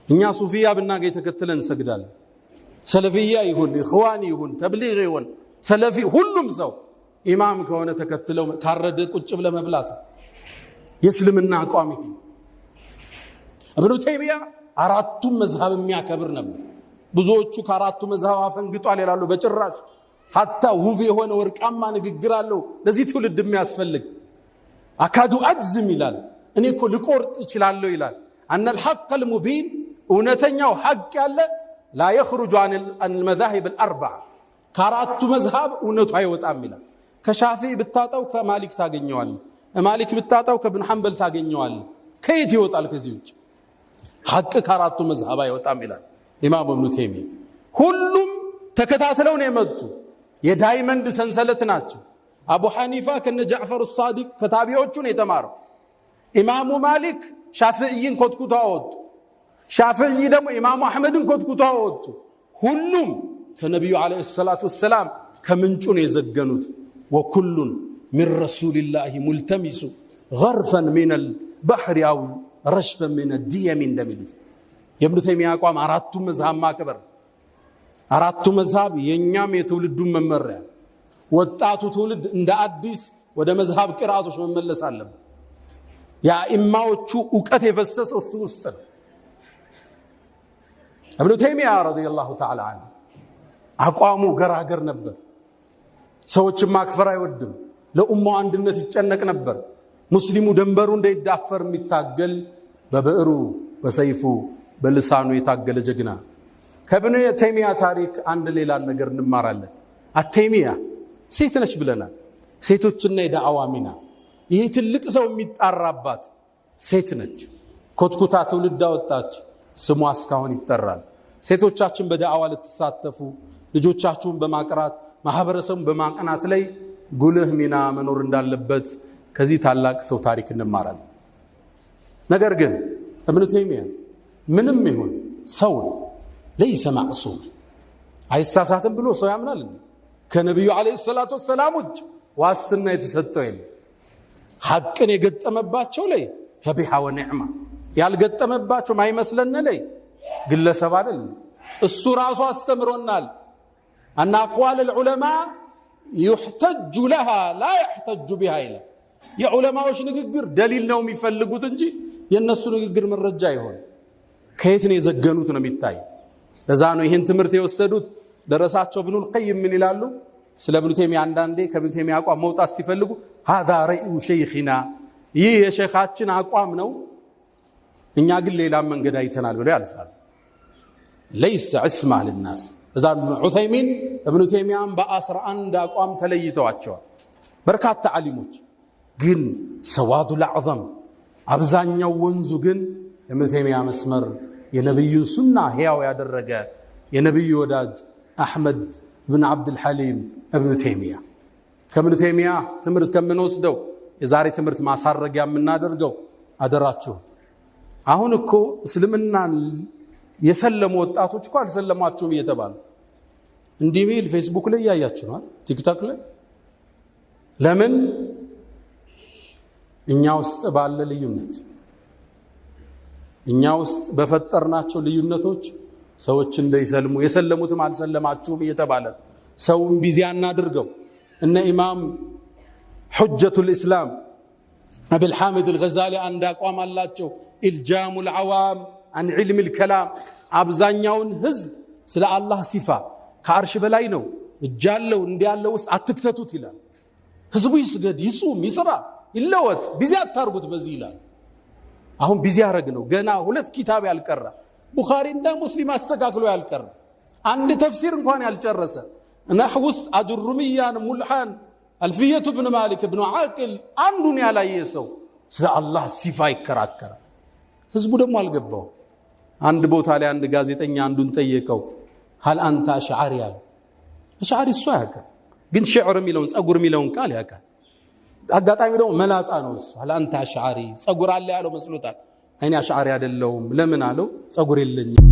እኛ ሱፊያ ብናገኝ ተከትለን እንሰግዳለን። ሰለፊያ ይሁን ኢኽዋን ይሁን ተብሊግ ይሁን ሰለፊ ሁሉም ሰው ኢማም ከሆነ ተከትለው ካረደ ቁጭ ብለ መብላት የእስልምና አቋም ይሄ። ኢብኑ ተይሚያ አራቱም መዝሐብ የሚያከብር ነበር። ብዙዎቹ ከአራቱ መዝሐብ አፈንግጧል ይላሉ። በጭራሽ ሐታ ውብ የሆነ ወርቃማ ንግግር አለው ለዚህ ትውልድ የሚያስፈልግ። አካዱ አጅዝም ይላል፣ እኔ እኮ ልቆርጥ እችላለሁ ይላል። አነ الحق المبين እውነተኛው ሐቅ ያለ لا يخرج عن المذاهب الاربعه ከአራቱ መዝሐብ እውነቱ አይወጣም ይላል። ከሻፊዒ ብታጣው ከማሊክ ታገኘዋል፣ ማሊክ ብታጣው ከኢብኑ ሐንበል ታገኘዋል። ከየት ይወጣል ከዚህ ውጭ? ሐቅ ከአራቱ መዝሐብ አይወጣም ይላል ኢማም ኢብኑ ተይሚያ። ሁሉም ተከታትለው ነው የመጡ የዳይመንድ ሰንሰለት ናቸው። አቡ ሐኒፋ ከነ ጃዕፈር الصادق ከታቢዎቹ ነው የተማረው። ኢማሙ ማሊክ ሻፊዒን ኮትኩታ ወጡ፣ ሻፊዒ ደግሞ ኢማሙ አህመድን ኮትኩታ ወጡ። ሁሉም ከነብዩ አለይሂ ሰላቱ ወሰላም ከምንጩ ነው የዘገኑት። ወኩሉን ሚን ረሱልላህ ሙልተሚሱ ገርፈን ሚን البحر አው ረሽፈን ሚን الديم እንደሚሉት የኢብኑ ተይሚያ አቋም አራቱ መዝሐብ ማክበር። አራቱ መዝሐብ የኛም የትውልዱን መመሪያ። ወጣቱ ትውልድ እንደ አዲስ ወደ መዝሐብ ቅራአቶች መመለስ አለበት። የአኢማዎቹ ዕውቀት የፈሰሰው እሱ ውስጥ ነው። ኢብኑ ተይሚያ ረዲየላሁ ተዓላ ዐንሁ አቋሙ ገራገር ነበር። ሰዎችን ማክፈር አይወድም። ለኡማው አንድነት ይጨነቅ ነበር። ሙስሊሙ ደንበሩ እንዳይዳፈር የሚታገል በብዕሩ በሰይፉ በልሳኑ የታገለ ጀግና። ከኢብኑ ተይሚያ ታሪክ አንድ ሌላ ነገር እንማራለን። አተይሚያ ሴት ነች ብለናል። ሴቶችና የዳዕዋ ሚና ይሄ ትልቅ ሰው የሚጣራባት ሴት ነች። ኮትኩታ ትውልድ አወጣች። ስሟ እስካሁን ይጠራል። ሴቶቻችን በዳዕዋ ልትሳተፉ ልጆቻችሁን በማቅራት ማህበረሰቡን በማቅናት ላይ ጉልህ ሚና መኖር እንዳለበት ከዚህ ታላቅ ሰው ታሪክ እንማራለን። ነገር ግን ኢብኑ ተይሚያ ምንም ይሁን ሰው ለይሰ ማዕሱም አይሳሳትም ብሎ ሰው ያምናል። ከነብዩ አለይሂ ሰላቱ ወሰላም ውጭ ዋስትና የተሰጠው የለም። ሐቅን የገጠመባቸው ላይ ፈቢሃ ወኒዕማ፣ ያልገጠመባቸው ማይመስለን ላይ ግለሰብ አይደል እሱ ራሱ አስተምሮናል። አና አቅዋል العلماء يحتج لها لا يحتج بها إلا የዑለማዎች ንግግር ደሊል ነው የሚፈልጉት እንጂ የነሱ ንግግር መረጃ ይሆን ከየት ነው የዘገኑት ነው የሚታይ። ለዛ ነው ይሄን ትምህርት የወሰዱት ደረሳቸው ኢብኑ القيم ምን ይላሉ ስለ ኢብኑ ተይሚያ አንዳንዴ ከኢብኑ ተይሚያ አቋም መውጣት ሲፈልጉ هذا رأي شيخنا ይህ የሼኻችን አቋም ነው፣ እኛ ግን ሌላ መንገድ አይተናል ብለው ያልፋል። ليس عصمة للناس እዛ ዑሰይሚን ኢብኑ ተይሚያን በ11 አቋም ተለይተዋቸዋል። በርካታ ዓሊሞች ግን ሰዋዱ الأعظم አብዛኛው ወንዙ ግን ኢብኑ ተይሚያ መስመር የነብዩ ሱና ህያው ያደረገ የነብዩ ወዳጅ አህመድ ኢብኑ አብዱል ሐሊም ኢብኑ ተይሚያ። ከኢብኑ ተይሚያ ትምህርት ከምንወስደው የዛሬ ትምህርት ማሳረጊያ የምናደርገው አደራችሁ አሁን እኮ እስልምናን የሰለሙ ወጣቶች እኮ አልሰለማችሁም እየተባሉ እንዲህ ሚል ፌስቡክ ላይ ያያችሁ ነው፣ ቲክቶክ ላይ። ለምን? እኛ ውስጥ ባለ ልዩነት እኛ ውስጥ በፈጠርናቸው ልዩነቶች ሰዎች እንዳይሰልሙ የሰለሙትም አልሰለማችሁም እየተባለ ሰውን ቢዚ አናድርገው። እነ ኢማም ሑጀቱል ኢስላም አቡል ሐሚድ አልገዛሊ አንድ አቋም አላቸው። ኢልጃሙል ዐዋም አን ዒልሚል ከላም አብዛኛውን ህዝብ ስለ አላህ ሲፋ ከአርሽ በላይ ነው እጃለው እንዲያለው ውስጥ አትክተቱት ይላል። ህዝቡ ይስገድ፣ ይጹም፣ ይስራ፣ ይለወጥ፣ ቢዚ አታርጉት በዚህ ይላል። አሁን ቢዚ ያረግ ነው። ገና 2 ኪታብ ያልቀራ ቡኻሪ እና ሙስሊም አስተካክሎ ያልቀራ አንድ ተፍሲር እንኳን ያልጨረሰ ነህው ውስጥ አጅሩሚያን ሙልሃን አልፊየቱ ኢብኑ ማሊክ ኢብኑ ዓቂል አንዱን ያላየ ሰው ስለ አላህ ሲፋ ይከራከራል። ህዝቡ ደግሞ አልገባው። አንድ ቦታ ላይ አንድ ጋዜጠኛ አንዱን ጠየቀው هل انت اشعري ያለው اشعري እሱ ያውቃል፣ ግን ሽዕር የሚለውን ጸጉር የሚለውን ቃል ያውቃል። አጋጣሚ ደግሞ መላጣ ነው እሱ። هل انت اشعري ጸጉር አለ ያለው መስሎታል። እኔ አሽዓሪ አይደለሁም። ለምን አለው? ጸጉር የለኝም